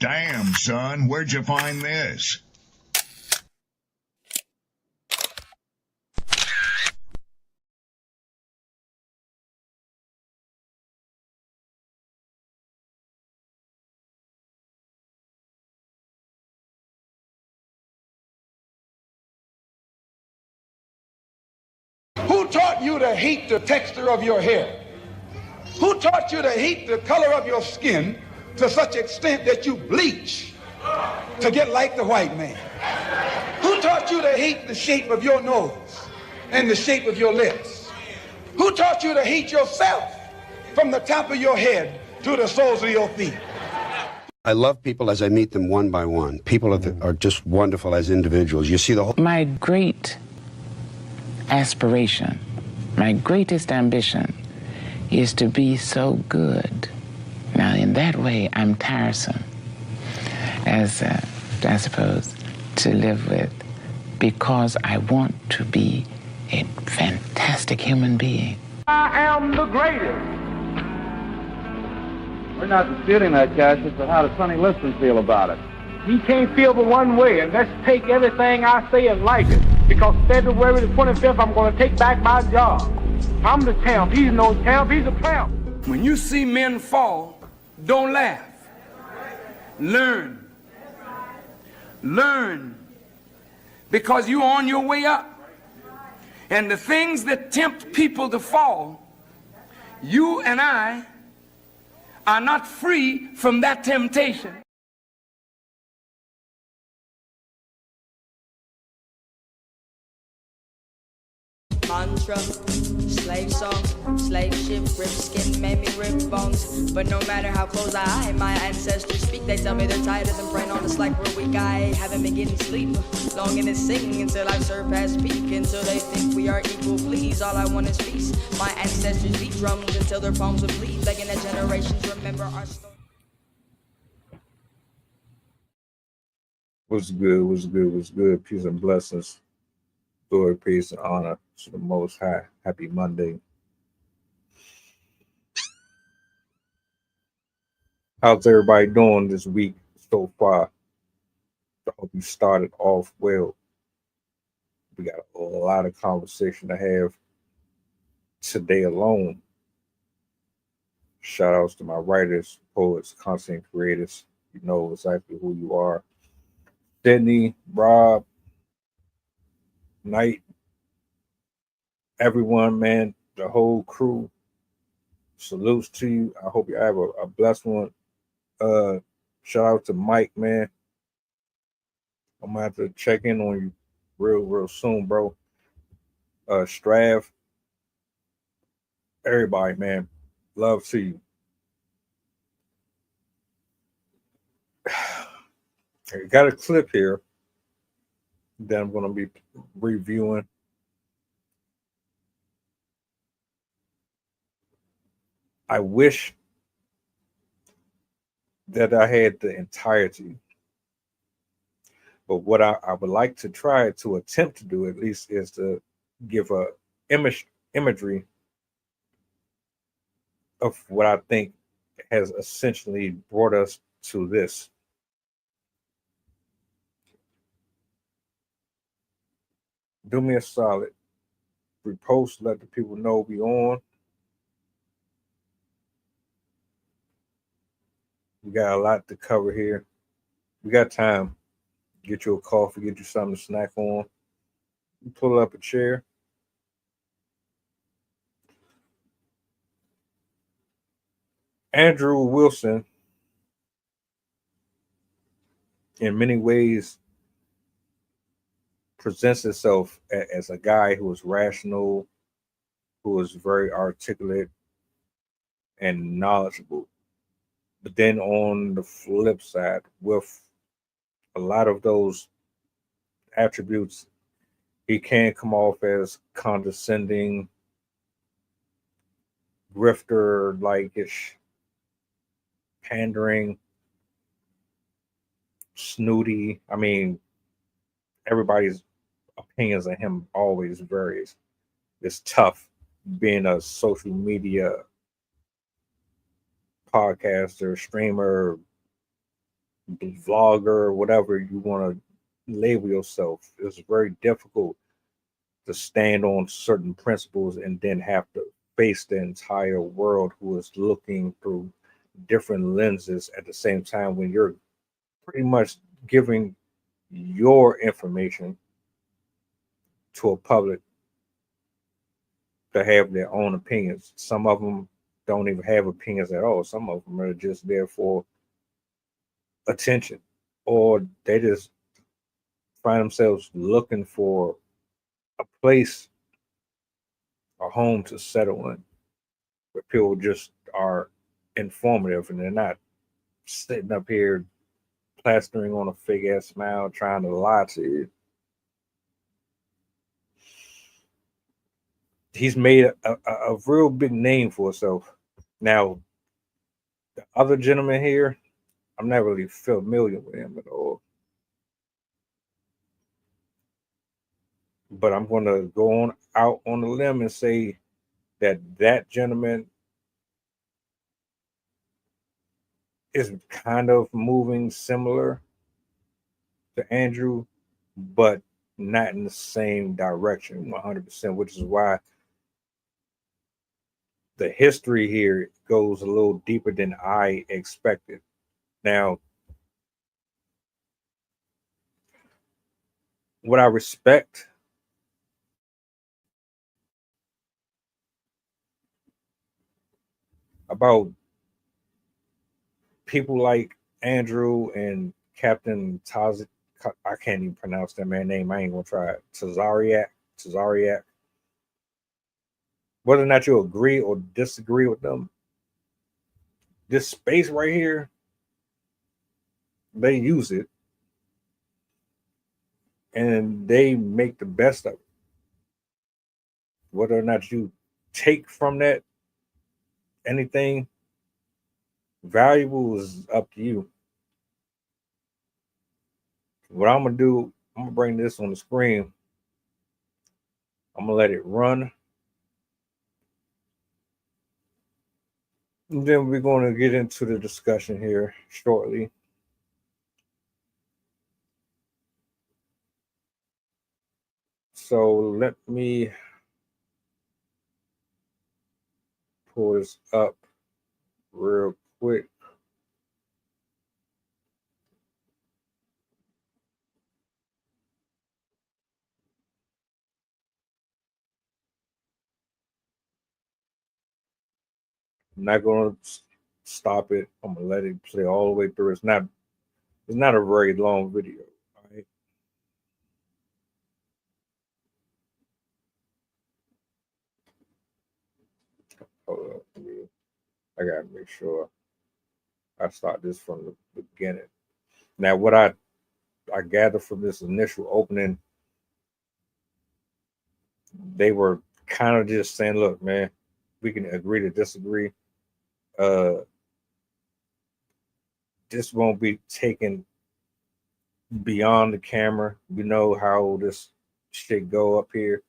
Damn, son, where'd you find this? Who taught you to hate the texture of your hair? Who taught you to hate the color of your skin to such extent that you bleach to get like the white man? Who taught you to hate the shape of your nose and the shape of your lips? Who taught you to hate yourself from the top of your head to the soles of your feet? I love people as I meet them one by one. People are just wonderful as individuals. You see the whole... My great aspiration, my greatest ambition is to be so good. Now, in that way, I'm tiresome, as I suppose, to live with, because I want to be a fantastic human being. I am the greatest. We're not disputing that, Cassius, but how does Sonny Liston feel about it? He can't feel but one way, and let's take everything I say and like it. Because February the 25th, I'm going to take back my job. I'm the champ. He's no champ. He's a tramp. When you see men fall, don't laugh. Learn. Learn. Because you're on your way up. And the things that tempt people to fall, you and I are not free from that temptation. Mantra, slave song, slave ship, rip skin, made me rip bones. But no matter how close my ancestors speak, they tell me they're tired of them praying on us like we're weak. I haven't been getting sleep, longing to sing until I surpass peak, until they think we are equal. Please, all I want is peace. My ancestors beat drums until their palms would bleed, begging that generations remember our story. What's good? What's good? What's good? Peace and blessings. Glory, peace, and honor to the Most High. Happy Monday. How's everybody doing this week so far? I hope you started off well. We got a lot of conversation to have today alone. Shout outs to my writers, poets, content creators. You know exactly who you are. Sydney, Rob, Knight, everyone, man, the whole crew, salutes to you. I hope you have a blessed one. Shout out to Mike, man. I'm gonna have to check in on you real soon, bro. Strav, everybody, man, love to you. I got a clip here that I'm gonna be reviewing. I wish that I had the entirety, but what I would like to try to attempt to do, at least, is to give a imagery of what I think has essentially brought us to this. Do me a solid, repost, let the people know we on. We got a lot to cover here. We got time. Get you a coffee, get you something to snack on. You pull up a chair. Andrew Wilson, in many ways, presents himself as a guy who is rational, who is very articulate and knowledgeable. But then on the flip side, with a lot of those attributes, he can come off as condescending, grifter-like-ish, pandering, snooty. I mean, everybody's opinions of him always varies. It's tough being a social media podcaster, streamer, vlogger, whatever you want to label yourself. It's very difficult to stand on certain principles and then have to face the entire world who is looking through different lenses at the same time when you're pretty much giving your information to a public to have their own opinions. Some of them don't even have opinions at all. Some of them are just there for attention, or they just find themselves looking for a place, a home to settle in, where people just are informative and they're not sitting up here plastering on a fake ass smile trying to lie to you. He's made a real big name for himself. Now, the other gentleman here, I'm not really familiar with him at all. But I'm going to go on out on a limb and say that that gentleman is kind of moving similar to Andrew, but not in the same direction 100%, which is why the history here goes a little deeper than I expected. Now, what I respect about people like Andrew and Captain Tazaryach, I can't even pronounce that man's name. I ain't gonna try it. Tazaryach. Whether or not you agree or disagree with them, this space right here, they use it and they make the best of it. Whether or not you take from that anything valuable is up to you. What I'm gonna do, I'm gonna bring this on the screen. I'm gonna let it run. And then we're going to get into the discussion here shortly. So let me pull this up real quick. I'm not going to stop it. I'm going to let it play all the way through. It's not a very long video. All right. Hold up. I got to make sure I start this from the beginning. Now, what I gather from this initial opening, they were kind of just saying, look, man, we can agree to disagree. This won't be taken beyond the camera. You know how this shit go up here.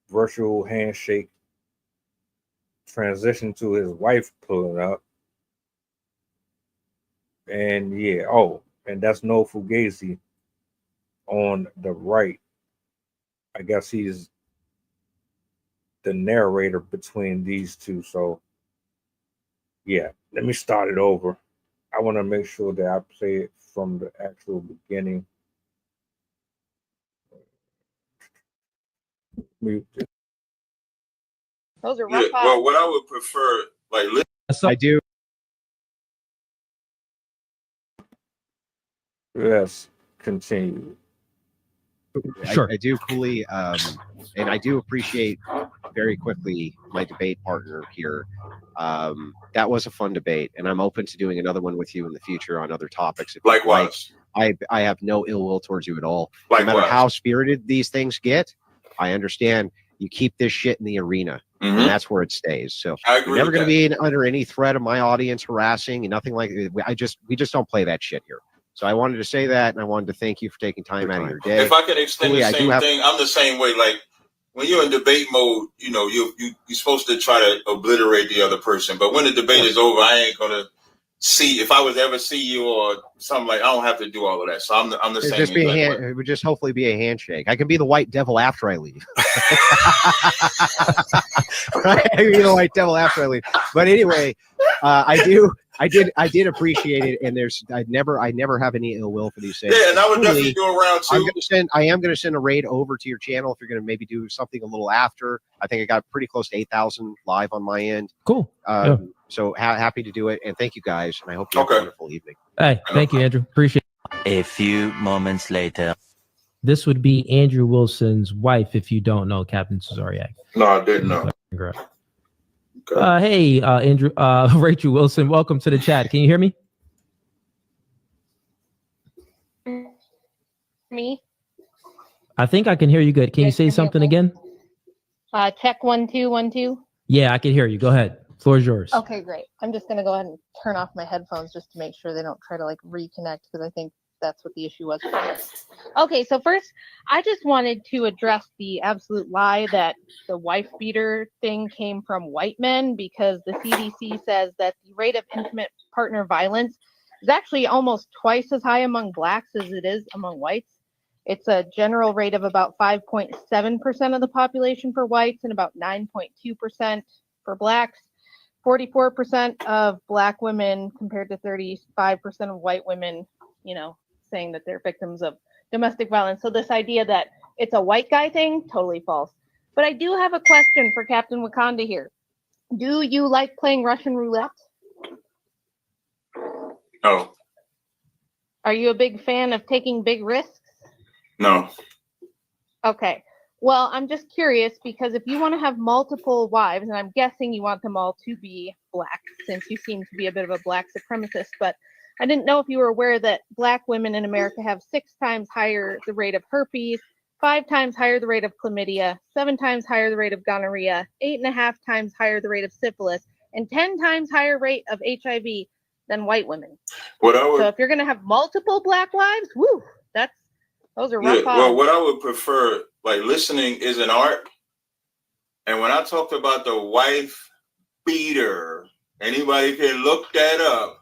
Virtual handshake. Transition to his wife pulling up. And yeah, and that's Nofugazee on the right. I guess he's the narrator between these two. So yeah, let me start it over. I want to make sure that I play it from the actual beginning. Mute it. Those are rough. Well, what I would prefer, like, I do. Let's continue. Sure. I do, Cooley, and I do appreciate very quickly my debate partner here. That was a fun debate, and I'm open to doing another one with you in the future on other topics. Likewise. I have no ill will towards you at all. Likewise. No matter how spirited these things get, I understand you keep this shit in the arena, and that's where it stays. So you're never going to be under any threat of my audience harassing and nothing like it. We just don't play that shit here. So I wanted to say that, and I wanted to thank you for taking time out of your day. If I could extend the same thing, I'm the same way. Like, when you're in debate mode, you know, you're supposed to try to obliterate the other person. But when the debate is over, I ain't gonna see if I was ever see you or something like. I don't have to do all of that. So I'm the same. Just be it would just hopefully be a handshake. I can be the white devil after I leave. Right? I can be the white devil after I leave. But anyway, I did appreciate it, and I never have any ill will for these things. Yeah, and I would definitely do a round two. I am gonna send a raid over to your channel if you're gonna maybe do something a little after. I think I got pretty close to 8,000 live on my end. Cool. So happy to do it, and thank you guys, and I hope you have a wonderful evening. Hey, thank you, Andrew. Appreciate it. A few moments later. This would be Andrew Wilson's wife, if you don't know Captain Tazaryach. No, I didn't know. Hey, Andrew, Rachel Wilson, welcome to the chat. Can you hear me? Me? I think I can hear you good. Can you say something again? Check 1 2 1 2. Yeah, I can hear you. Go ahead. Floor is yours. Okay, great. I'm just gonna go ahead and turn off my headphones just to make sure they don't try to like reconnect, because I think that's what the issue was. Okay, so first, I just wanted to address the absolute lie that the wife beater thing came from white men, because the CDC says that the rate of intimate partner violence is actually almost twice as high among blacks as it is among whites. It's a general rate of about 5.7% of the population for whites and about 9.2% for blacks. 44% of black women compared to 35% of white women, saying that they're victims of domestic violence. So this idea that it's a white guy thing, totally false. But I do have a question for Captain Wakanda here. Do you like playing Russian roulette? No. Are you a big fan of taking big risks? No. Okay. Well, I'm just curious, because if you want to have multiple wives, and I'm guessing you want them all to be black, since you seem to be a bit of a black supremacist, but I didn't know if you were aware that black women in America have 6 times higher the rate of herpes, 5 times higher the rate of chlamydia, 7 times higher the rate of gonorrhea, 8.5 times higher the rate of syphilis, and 10 times higher rate of HIV than white women. So if you're going to have multiple black wives, woo, those are rough odds. Well, what I would prefer, like, listening is an art. And when I talked about the wife beater, anybody can look that up.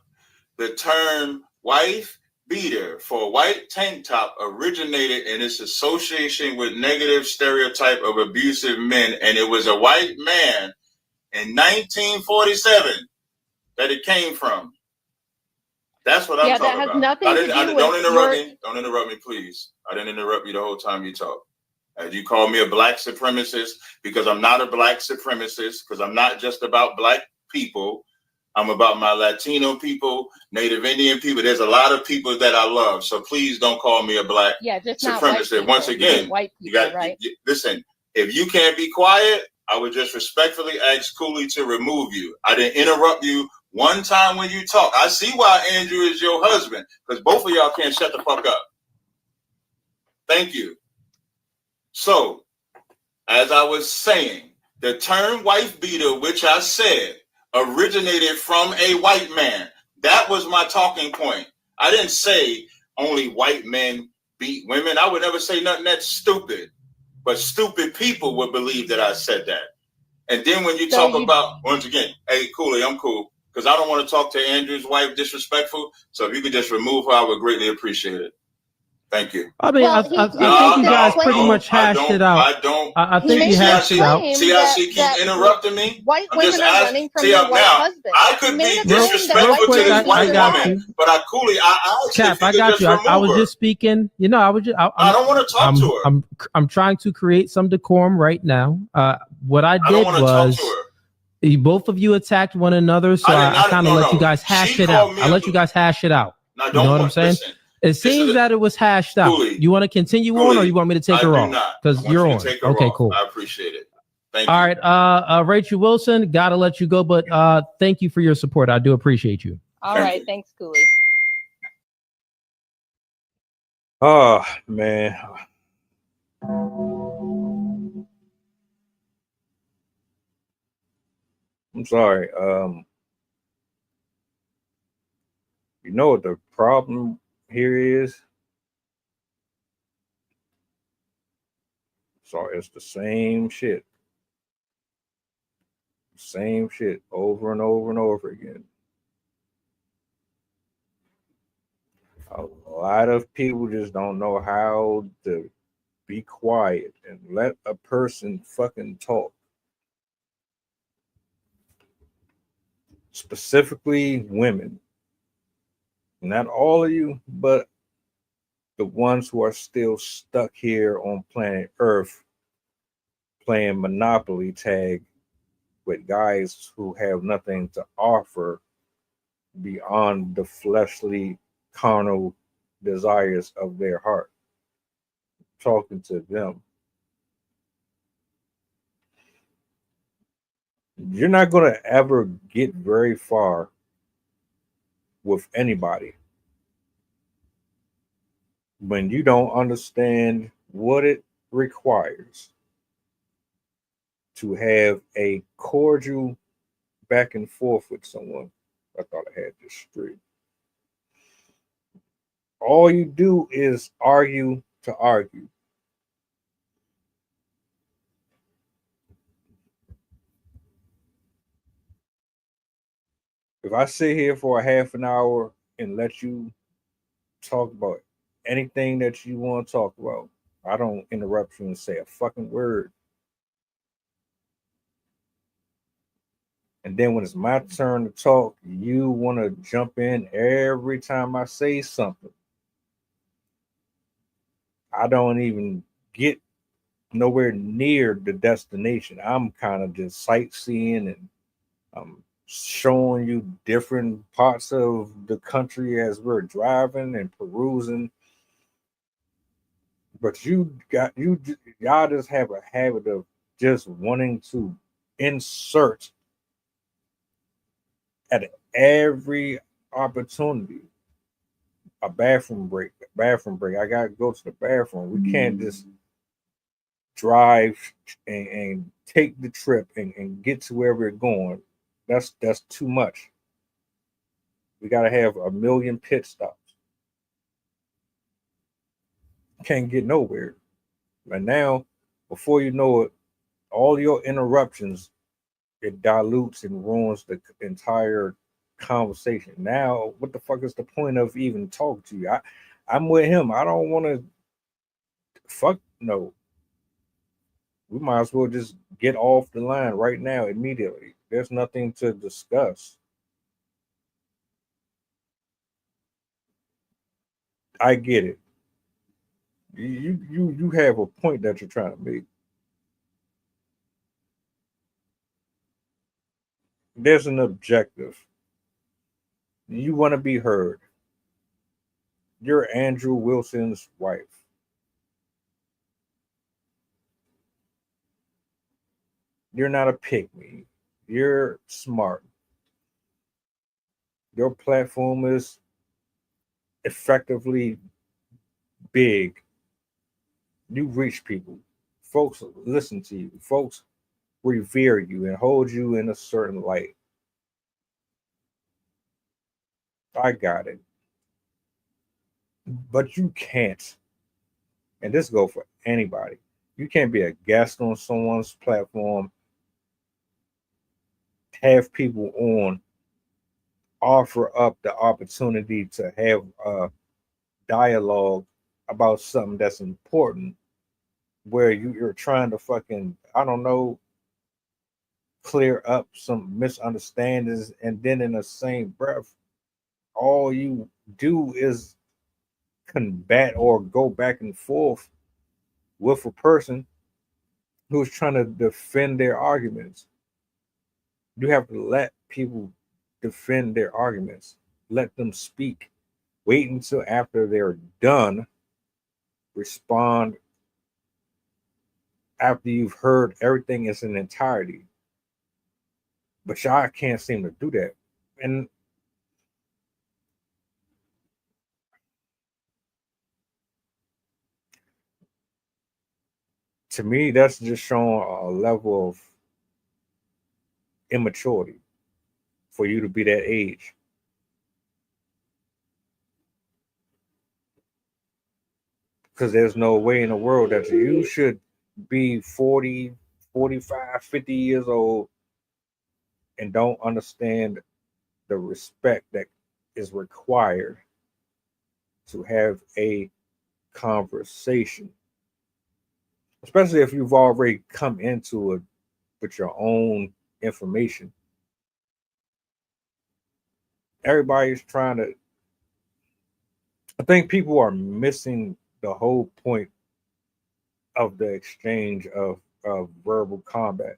The term wife beater for white tank top originated in its association with negative stereotype of abusive men. And it was a white man in 1947 that it came from. That's what I'm talking about. That has nothing to do with don't interrupt me. Don't interrupt me, please. I didn't interrupt you the whole time you talk. You call me a black supremacist, because I'm not a black supremacist, because I'm not just about black people. I'm about my Latino people, Native Indian people. There's a lot of people that I love. So please don't call me a black supremacist. Once again, you got right. Listen, if you can't be quiet, I would just respectfully ask Cooley to remove you. I didn't interrupt you one time when you talk. I see why Andrew is your husband, because both of y'all can't shut the fuck up. Thank you. So, as I was saying, the term wife beater, which I said, originated from a white man. That was my talking point. I didn't say only white men beat women. I would never say nothing that's stupid. But stupid people would believe that I said that. And then when you talk about, once again, hey, Cooley, I'm cool, because I don't want to talk to Andrew's wife disrespectful. So if you could just remove her, I would greatly appreciate it. Thank you. I mean, I think you guys pretty much hashed it out. I think you hashed it out. See how she keeps interrupting me? White women are running from their white husband. I could be disrespectful to this white woman, but Cap, I got you. I was just speaking. I don't want to talk to her. I'm trying to create some decorum right now. What I did was, both of you attacked one another, so I kind of let you guys hash it out. I let you guys hash it out. You know what I'm saying? It seems that it was hashed out. You want to continue on, or you want me to take her off? Because you're on. Okay, cool. I appreciate it. Thank you. All right, Rachel Wilson, gotta let you go, but thank you for your support. I do appreciate you. All right, thanks, Cooley. Oh man. I'm sorry. You know what the problem here is? Sorry, it's the same shit. Same shit over and over and over again. A lot of people just don't know how to be quiet and let a person fucking talk. Specifically women. Not all of you, but the ones who are still stuck here on planet Earth playing Monopoly tag with guys who have nothing to offer beyond the fleshly, carnal desires of their heart. Talking to them. You're not going to ever get very far with anybody when you don't understand what it requires to have a cordial back and forth with someone. I thought I had this straight. All you do is argue to argue. If I sit here for a half an hour and let you talk about anything that you want to talk about, I don't interrupt you and say a fucking word. And then when it's my turn to talk, you want to jump in every time I say something. I don't even get nowhere near the destination. I'm kind of just sightseeing and I'm showing you different parts of the country as we're driving and perusing. But y'all just have a habit of just wanting to insert at every opportunity a bathroom break. I gotta go to the bathroom. We can't just drive and take the trip and get to where we're going. That's too much. We gotta have a million pit stops. Can't get nowhere. And now, before you know it, all your interruptions, it dilutes and ruins the entire conversation. Now, what the fuck is the point of even talking to you? I'm with him. I don't want to. Fuck no. We might as well just get off the line right now, immediately. There's nothing to discuss. I get it. You have a point that you're trying to make. There's an objective. You want to be heard. You're Andrew Wilson's wife. You're not a pick-me. You're smart. Your platform is effectively big. You reach people. Folks listen to you. Folks revere you and hold you in a certain light. I got it. But you can't, and this goes for anybody, you can't be a guest on someone's platform, have people on, offer up the opportunity to have a dialogue about something that's important, where you're trying to fucking, I don't know, clear up some misunderstandings, and then in the same breath, all you do is combat or go back and forth with a person who's trying to defend their arguments. You have to let people defend their arguments. Let them speak. Wait until after they're done. Respond after you've heard everything in its entirety. But y'all can't seem to do that. And to me, that's just showing a level of immaturity for you to be that age. Because there's no way in the world that you should be 40, 45, 50 years old and don't understand the respect that is required to have a conversation, especially if you've already come into it with your own information. Everybody's trying to, I think people are missing the whole point of the exchange of verbal combat.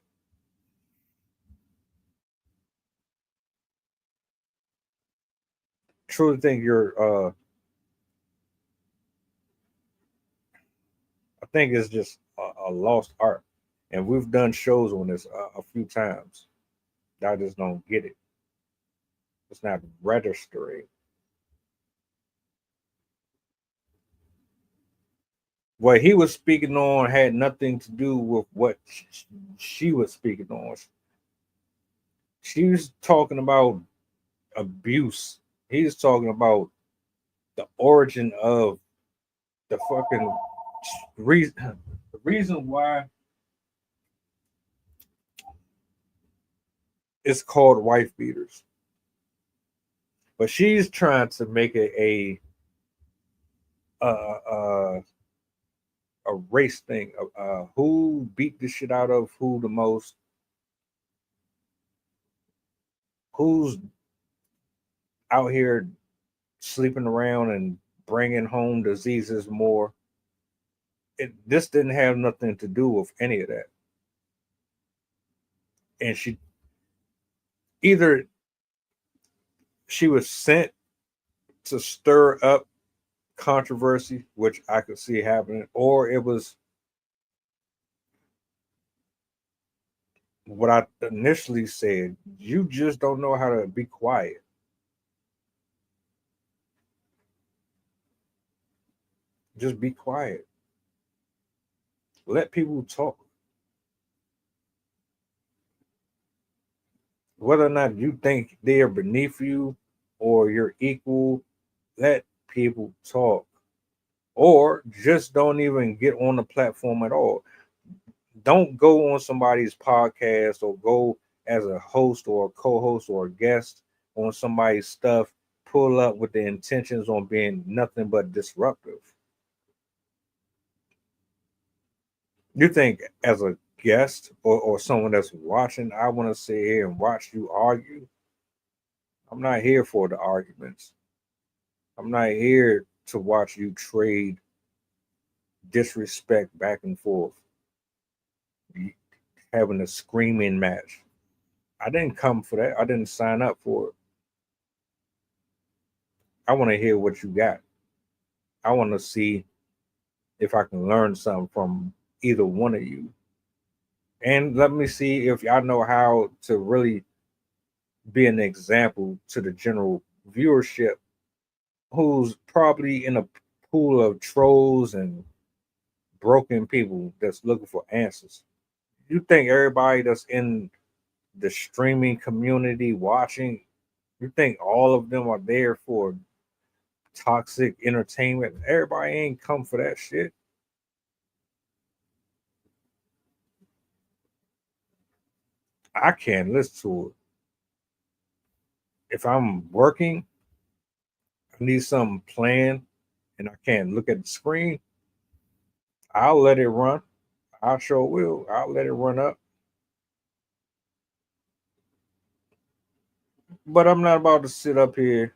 Truly think you're I think it's just a lost art, and we've done shows on this a few times. I just don't get it. It's not registering. What he was speaking on had nothing to do with what she was speaking on. She was talking about abuse. He's talking about the origin of the fucking reason. The reason why it's called wife beaters. But she's trying to make it a race thing. Who beat the shit out of who the most? Who's out here sleeping around and bringing home diseases more? This didn't have nothing to do with any of that. And she was sent to stir up controversy, which I could see happening, or it was what I initially said. You just don't know how to be quiet. Just be quiet. Let people talk. Whether or not you think they are beneath you or you're equal, let people talk. Or just don't even get on the platform at all. Don't go on somebody's podcast or go as a host or a co-host or a guest on somebody's stuff, pull up with the intentions on being nothing but disruptive. You think as a guest or someone that's watching, I want to sit here and watch you argue? I'm not here for the arguments. I'm not here to watch you trade disrespect back and forth, having a screaming match. I didn't come for that. I didn't sign up for it. I want to hear what you got. I want to see if I can learn something from either one of you. And let me see if I know how to really be an example to the general viewership who's probably in a pool of trolls and broken people that's looking for answers. You think everybody that's in the streaming community watching, you think all of them are there for toxic entertainment? Everybody ain't come for that shit. I can't listen to it. If I'm working, I need something planned, and I can't look at the screen, I'll let it run. I sure will. I'll let it run up. But I'm not about to sit up here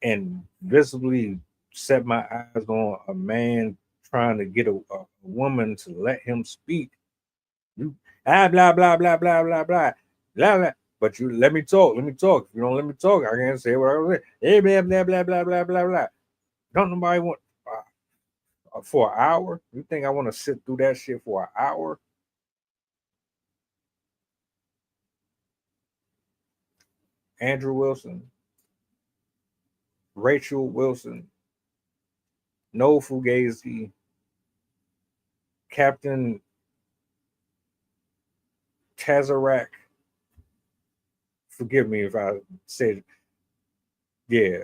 and visibly set my eyes on a man trying to get a woman to let him speak. You blah blah blah blah blah blah blah blah. But you let me talk. Let me talk. If you don't let me talk, I can't say what I want to say. Hey, blah blah blah blah blah blah blah. Don't nobody want for an hour? You think I want to sit through that shit for an hour? Andrew Wilson, Rachel Wilson, Nofugazee, Captain Tazaryach. Forgive me if I said, yeah.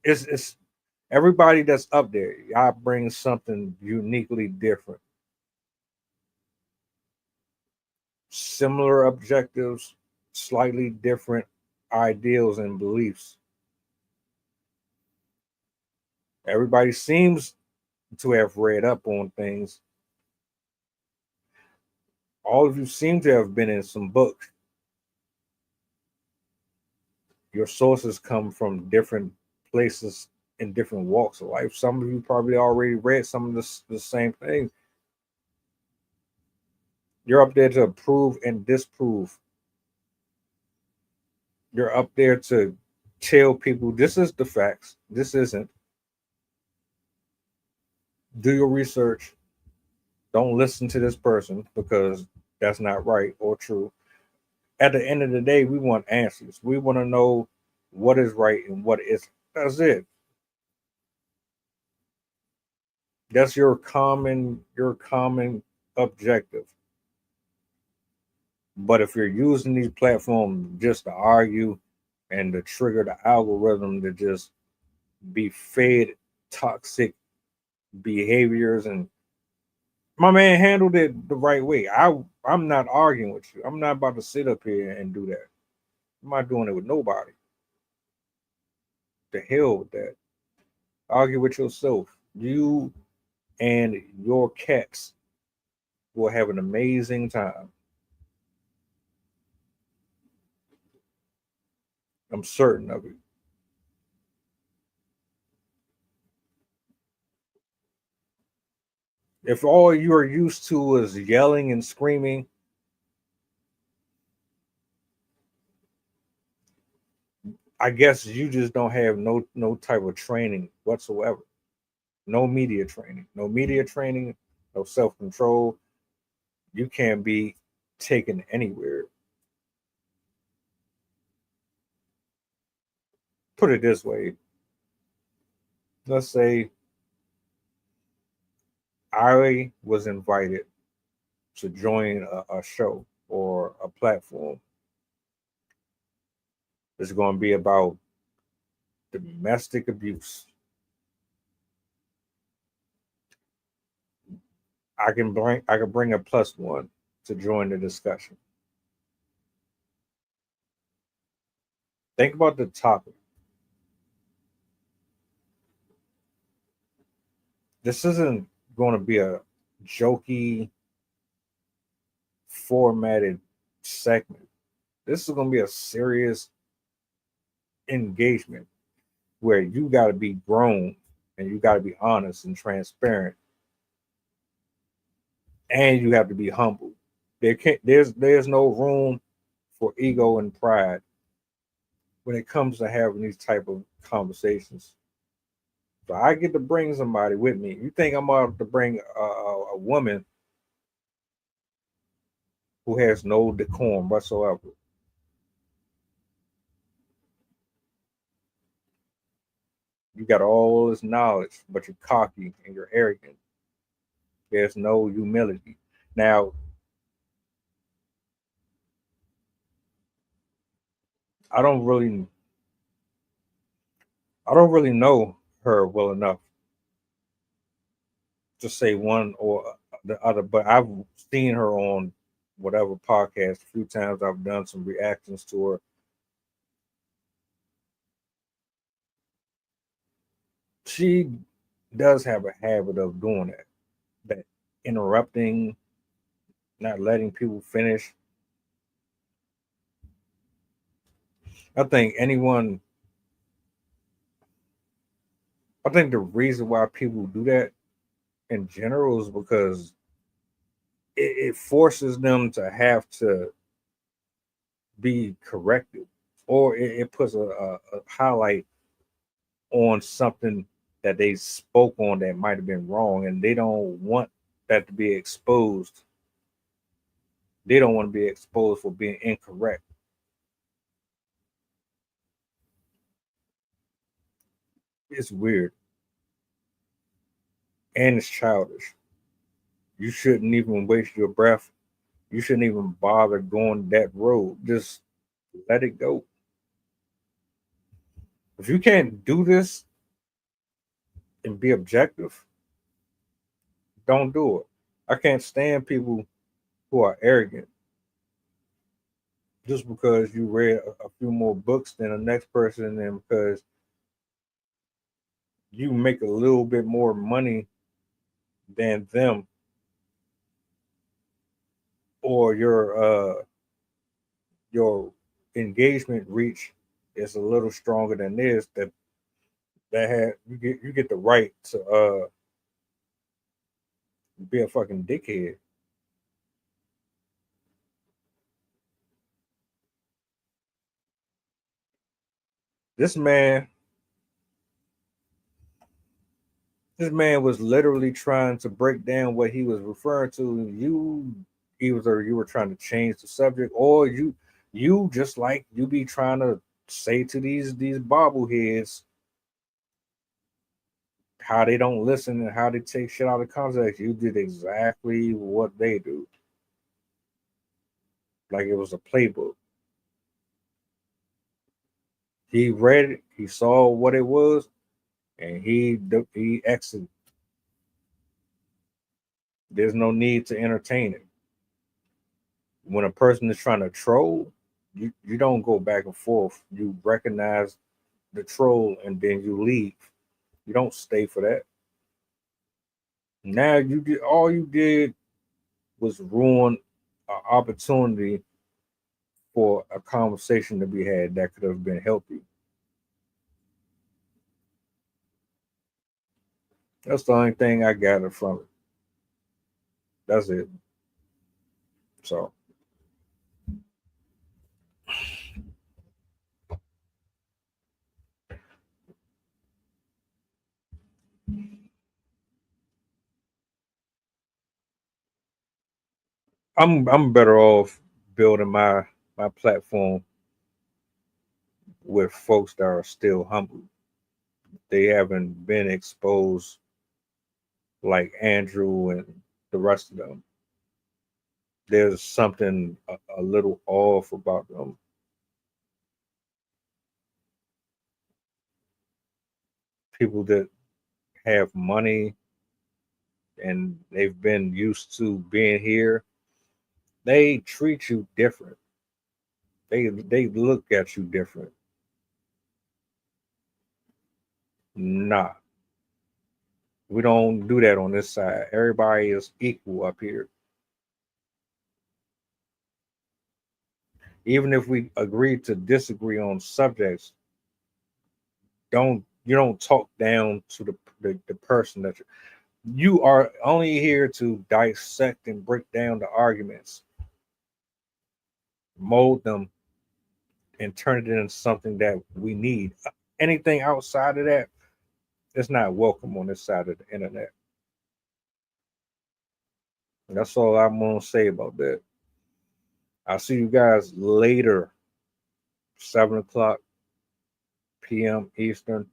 It's everybody that's up there. I bring something uniquely different. Similar objectives, slightly different ideals and beliefs. Everybody seems to have read up on things. All of you seem to have been in some books. Your sources come from different places in different walks of life. Some of you probably already read some of the same things. You're up there to approve and disprove. You're up there to tell people this is the facts, this isn't. Do your research. Don't listen to this person because that's not right or true. At the end of the day, we want answers. We want to know what is right and what isn't. That's it. That's your common objective. But if you're using these platforms just to argue and to trigger the algorithm to just be fed toxic behaviors, and my man handled it the right way. I'm not arguing with you. I'm not about to sit up here and do that. I'm not doing it with nobody. The hell with that. Argue with yourself. You and your cats will have an amazing time. I'm certain of it. If all you are used to is yelling and screaming, I guess you just don't have no type of training whatsoever. No media training. No self-control. You can't be taken anywhere. Put it this way. Let's say I was invited to join a show or a platform. It's going to be about domestic abuse. I can bring a +1 to join the discussion. Think about the topic. This isn't going to be a jokey, formatted segment. This is going to be a serious engagement where you got to be grown and you got to be honest and transparent, and you have to be humble. There's no room for ego and pride when it comes to having these type of conversations. So I get to bring somebody with me. You think I'm about to bring a woman who has no decorum whatsoever? You got all this knowledge, but you're cocky and you're arrogant. There's no humility. Now, I don't really know her well enough to say one or the other, but I've seen her on whatever podcast a few times. I've done some reactions to her. She does have a habit of doing that interrupting, not letting people finish. I think the reason why people do that in general is because it forces them to have to be corrected, or it puts a highlight on something that they spoke on that might have been wrong, and they don't want that to be exposed. They don't want to be exposed for being incorrect. It's weird. And it's childish. You shouldn't even waste your breath. You shouldn't even bother going that road. Just let it go. If you can't do this and be objective, don't do it. I can't stand people who are arrogant just because you read a few more books than the next person, and because you make a little bit more money than them, or your engagement reach is a little stronger than this, that you get the right to be a fucking dickhead. This man was literally trying to break down what he was referring to. Either you were trying to change the subject, or you just like you be trying to say to these bobbleheads how they don't listen and how they take shit out of context. You did exactly what they do. Like it was a playbook. He read it, he saw what it was, and he exited. There's no need to entertain it. When a person is trying to troll, you don't go back and forth. You recognize the troll and then you leave. You don't stay for that. Now all you did was ruin an opportunity for a conversation to be had that could have been healthy. That's the only thing I gathered from it. That's it. So I'm better off building my platform with folks that are still humble. They haven't been exposed like Andrew and the rest of them. There's something a little off about them. People that have money and they've been used to being here, they treat you different. They look at you different. Nah. We don't do that on this side. Everybody is equal up here. Even if we agree to disagree on subjects, you don't talk down to the person that you are only here to dissect and break down the arguments, mold them, and turn it into something that we need. Anything outside of that, it's not welcome on this side of the internet. That's all I'm gonna say about that. I'll see you guys later, 7:00 p.m. Eastern.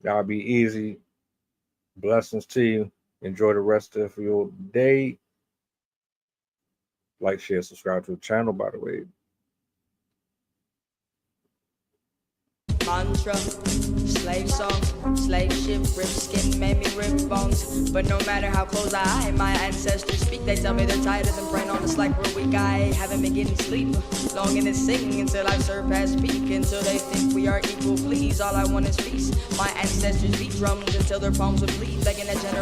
Y'all be easy. Blessings to you. Enjoy the rest of your day. Like, share, subscribe to the channel, by the way. Mantra, slave song, slave ship, rip skin, made me rip bones. But no matter how close my ancestors speak, they tell me they're tired of them praying on us like we're weak. I haven't been getting sleep, longing to sing until I surpass peak, until they think we are equal. Please, all I want is peace. My ancestors beat drums until their palms would bleed, begging a generation.